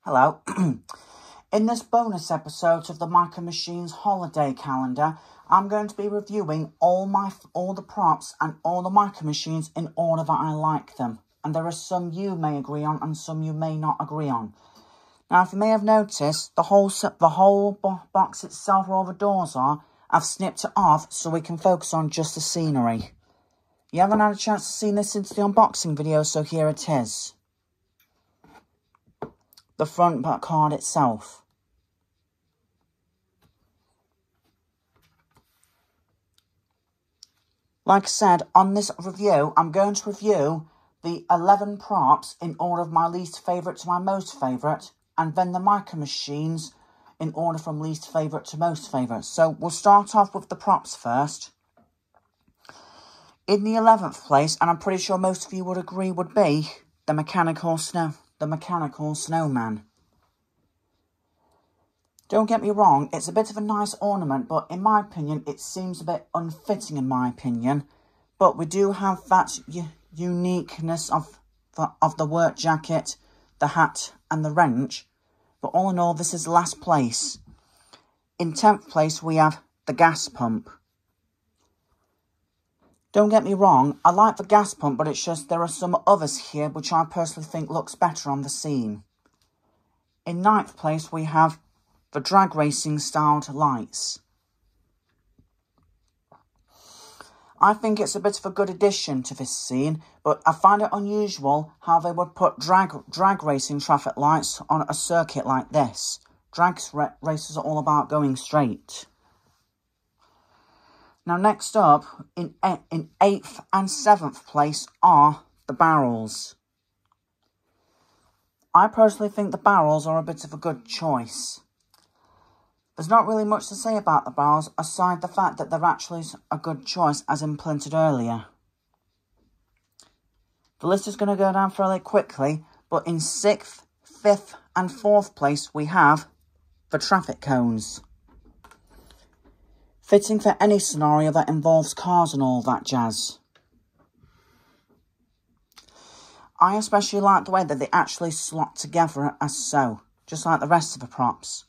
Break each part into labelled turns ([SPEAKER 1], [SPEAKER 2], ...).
[SPEAKER 1] Hello. In this bonus episode of the Micro Machines holiday calendar, I'm going to be reviewing all the props and all the Micro Machines in order that I like them. And there are some you may agree on and some you may not agree on. Now, if you may have noticed, the whole box itself, where all the doors are, I've snipped it off so we can focus on just the scenery. You haven't had a chance to see this since the unboxing video, so here it is. The front card itself. Like I said, on this review, I'm going to review the 11 props in order of my least favourite to my most favourite, and then the Micro Machines in order from least favourite to most favourite. So we'll start off with the props first. In the 11th place, and I'm pretty sure most of you would agree, would be the mechanical snowman. Don't get me wrong, it's a bit of a nice ornament, but in my opinion, it seems a bit unfitting in my opinion. But we do have that uniqueness of the work jacket, the hat and the wrench. But all in all, this is last place. In 10th place, we have the gas pump. Don't get me wrong, I like the gas pump, but it's just there are some others here which I personally think looks better on the scene. In 9th place, we have the drag racing styled lights. I think it's a bit of a good addition to this scene, but I find it unusual how they would put drag racing traffic lights on a circuit like this. Drag races are all about going straight. Now next up, in 8th and 7th place are the barrels. I personally think the barrels are a bit of a good choice. There's not really much to say about the barrels, aside the fact that they're actually a good choice, as implemented earlier. The list is going to go down fairly quickly, but in 6th, 5th and 4th place we have the traffic cones. Fitting for any scenario that involves cars and all that jazz. I especially like the way that they actually slot together as so, just like the rest of the props.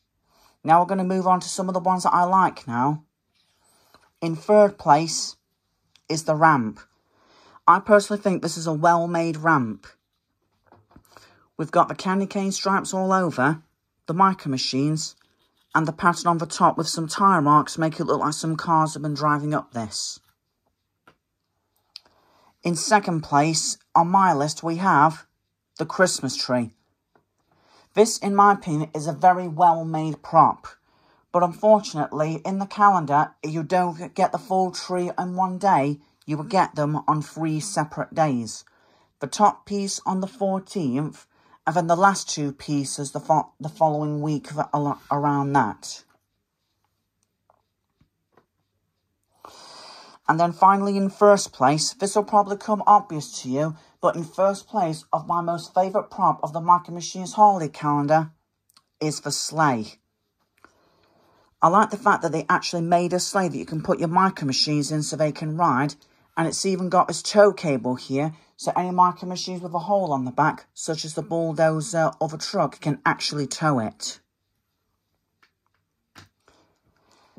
[SPEAKER 1] Now we're going to move on to some of the ones that I like now. In 3rd place is the ramp. I personally think this is a well-made ramp. We've got the candy cane stripes all over, the Micro Machines, and the pattern on the top with some tyre marks to make it look like some cars have been driving up this. In 2nd place on my list we have the Christmas tree. This, in my opinion, is a very well-made prop. But unfortunately, in the calendar, you don't get the full tree in one day. You will get them on 3 separate days. The top piece on the 14th, and then the last 2 pieces the following week around that. And then finally, in 1st place, this will probably come obvious to you, but in 1st place of my most favourite prop of the Micro Machines holiday calendar is the sleigh. I like the fact that they actually made a sleigh that you can put your Micro Machines in so they can ride, and it's even got this tow cable here, so any Micro Machines with a hole on the back, such as the bulldozer or the truck, can actually tow it.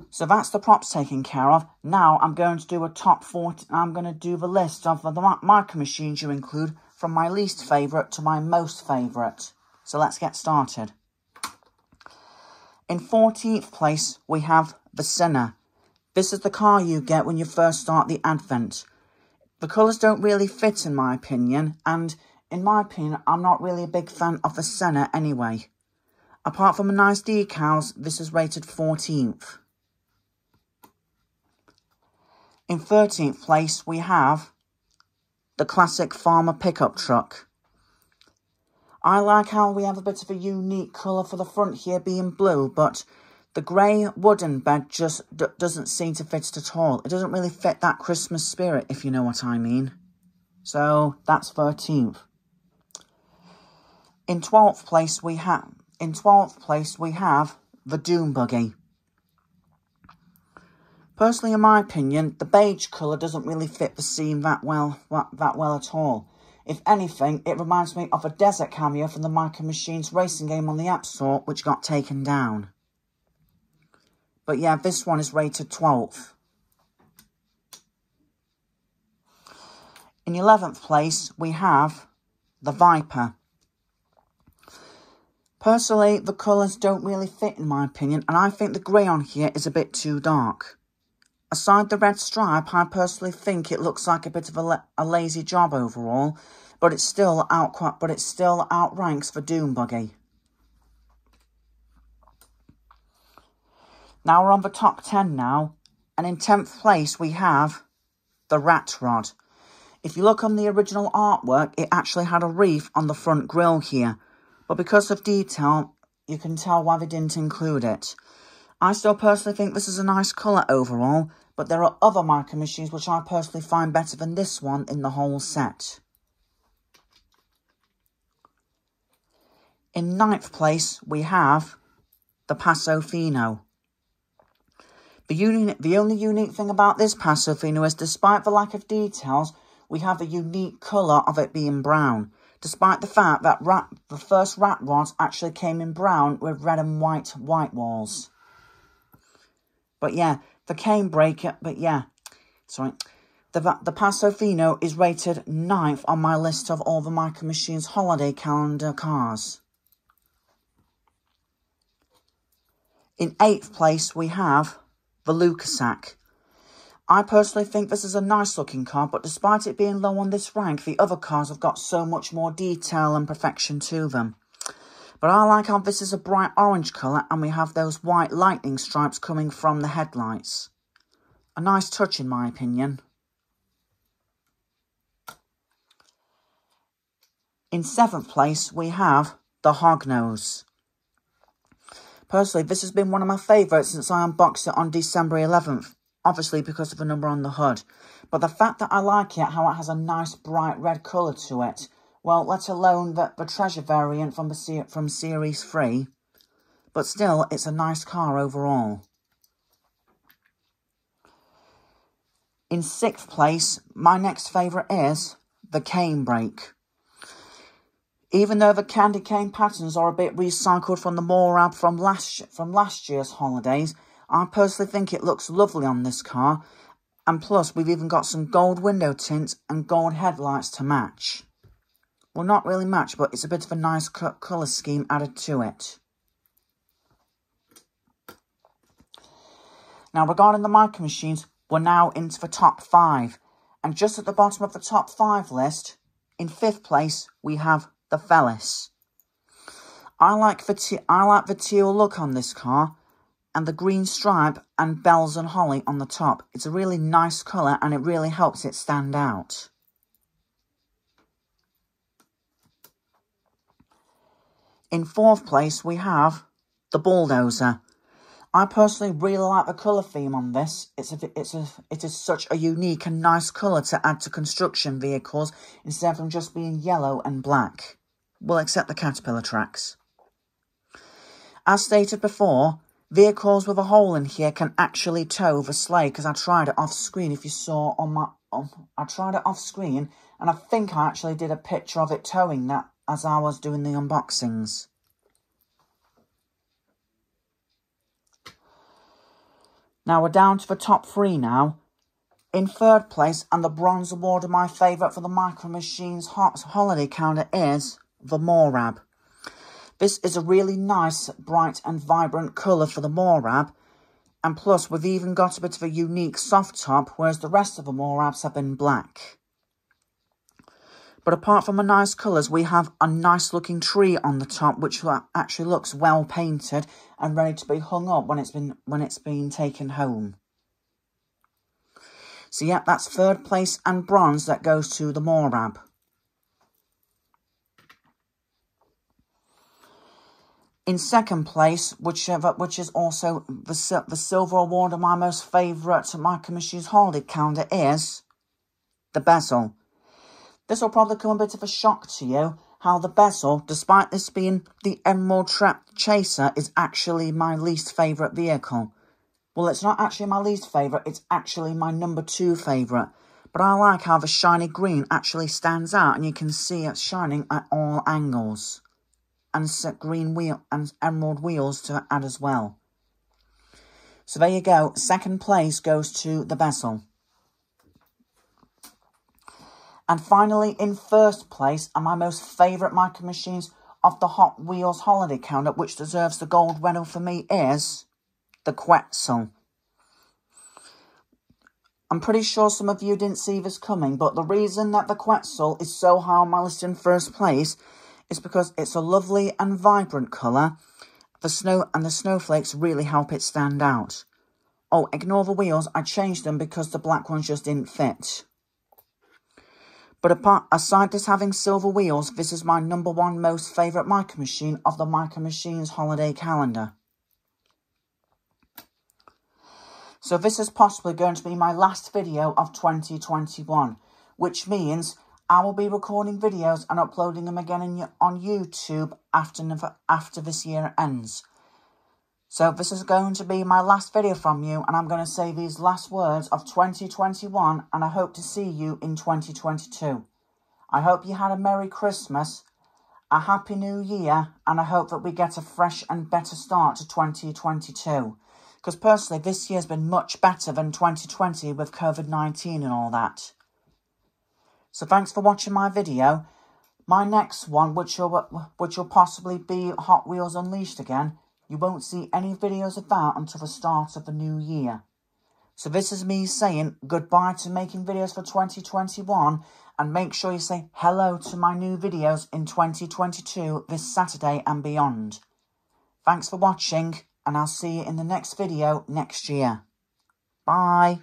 [SPEAKER 1] So that's the props taken care of. Now I'm going to do a top 40. I'm going to do the list of the Micro Machines you include from my least favourite to my most favourite. So let's get started. In 14th place we have the Senna. This is the car you get when you first start the advent. The colours don't really fit in my opinion, and in my opinion I'm not really a big fan of the Senna anyway. Apart from the nice decals, this is rated 14th. In 13th place, we have the classic farmer pickup truck. I like how we have a bit of a unique colour for the front here being blue, but the grey wooden bed just doesn't seem to fit it at all. It doesn't really fit that Christmas spirit, if you know what I mean. So, that's 13th. In 12th place, we have the Doom Buggy. Personally, in my opinion, the beige colour doesn't really fit the scene that well at all. If anything, it reminds me of a desert cameo from the Micro Machines racing game on the App Store, which got taken down. But yeah, this one is rated 12th. In 11th place, we have the Viper. Personally, the colours don't really fit in my opinion, and I think the grey on here is a bit too dark. Aside the red stripe, I personally think it looks like a bit of a lazy job overall, but it still outranks the Doom Buggy. Now we're on the top 10 now, and in 10th place we have the Rat Rod. If you look on the original artwork, it actually had a reef on the front grille here, but because of detail, you can tell why they didn't include it. I still personally think this is a nice colour overall, but there are other Micro Machines which I personally find better than this one in the whole set. In 9th place, we have the Paso Fino. The only unique thing about this Paso Fino is, despite the lack of details, we have the unique colour of it being brown, despite the fact that the first Rat Rods actually came in brown with red and white walls. But yeah, the Canebraker, the Paso Fino is rated 9th on my list of all the Micro Machines holiday calendar cars. In 8th place, we have the Lucasac. I personally think this is a nice looking car, but despite it being low on this rank, the other cars have got so much more detail and perfection to them. But I like how this is a bright orange colour and we have those white lightning stripes coming from the headlights. A nice touch in my opinion. In 7th place, we have the Hognose. Personally, this has been one of my favourites since I unboxed it on December 11th. Obviously because of the number on the hood. But the fact that I like it, how it has a nice bright red colour to it, well, let alone the treasure variant from Series 3. But still, it's a nice car overall. In 6th place, my next favourite is the Canebrake. Even though the candy cane patterns are a bit recycled from the Morab from last year's holidays, I personally think it looks lovely on this car, and plus we've even got some gold window tints and gold headlights to match. Well, not really match, but it's a bit of a nice colour scheme added to it. Now, regarding the Micro Machines, we're now into the top 5, and just at the bottom of the top 5 list, in 5th place, we have the Felis. I like the teal look on this car, and the green stripe and bells and holly on the top. It's a really nice colour and it really helps it stand out. In 4th place, we have the Bulldozer. I personally really like the colour theme on this. It is such a unique and nice colour to add to construction vehicles instead of them just being yellow and black. Well, except the Caterpillar tracks. As stated before, vehicles with a hole in here can actually tow the sleigh, because I tried it off screen. If you saw I tried it off screen, and I think I actually did a picture of it towing that as I was doing the unboxings. Now we're down to the top 3 now. In 3rd place, and the bronze award of my favourite for the Micro Machines holiday calendar, is the Morab. This is a really nice, bright and vibrant colour for the Morab, and plus we've even got a bit of a unique soft top, whereas the rest of the Morabs have been black. But apart from the nice colours, we have a nice looking tree on the top, which actually looks well painted and ready to be hung up when it's been taken home. So yeah, that's 3rd place and bronze that goes to the Morab. In 2nd place, which is also the silver award of my most favourite Micro Machines holiday calendar, is the Bezel. This will probably come a bit of a shock to you, how the Bezel, despite this being the Emerald Trap Chaser, is actually my least favourite vehicle. Well, it's not actually my least favourite, it's actually my number 2 favourite. But I like how the shiny green actually stands out and you can see it's shining at all angles. And green wheel and emerald wheels to add as well. So there you go. Second place goes to the bezel. And finally, in first place, are my most favourite Micro Machines of the Hot Wheels holiday calendar, which deserves the gold medal for me, is the Quetzal. I'm pretty sure some of you didn't see this coming, but the reason that the Quetzal is so high on my list in first place is because it's a lovely and vibrant colour. The snow and the snowflakes really help it stand out. Oh, ignore the wheels. I changed them because the black ones just didn't fit. But aside this having silver wheels, this is my #1 most favourite Micro Machine of the Micro Machines holiday calendar. So this is possibly going to be my last video of 2021, which means I will be recording videos and uploading them again on YouTube after this year ends. So this is going to be my last video from you, and I'm going to say these last words of 2021, and I hope to see you in 2022. I hope you had a Merry Christmas, a Happy New Year, and I hope that we get a fresh and better start to 2022. Because personally, this year's been much better than 2020 with COVID-19 and all that. So thanks for watching my video. My next one, which will possibly be Hot Wheels Unleashed again, you won't see any videos of that until the start of the new year. So this is me saying goodbye to making videos for 2021, and make sure you say hello to my new videos in 2022 this Saturday and beyond. Thanks for watching, and I'll see you in the next video next year. Bye.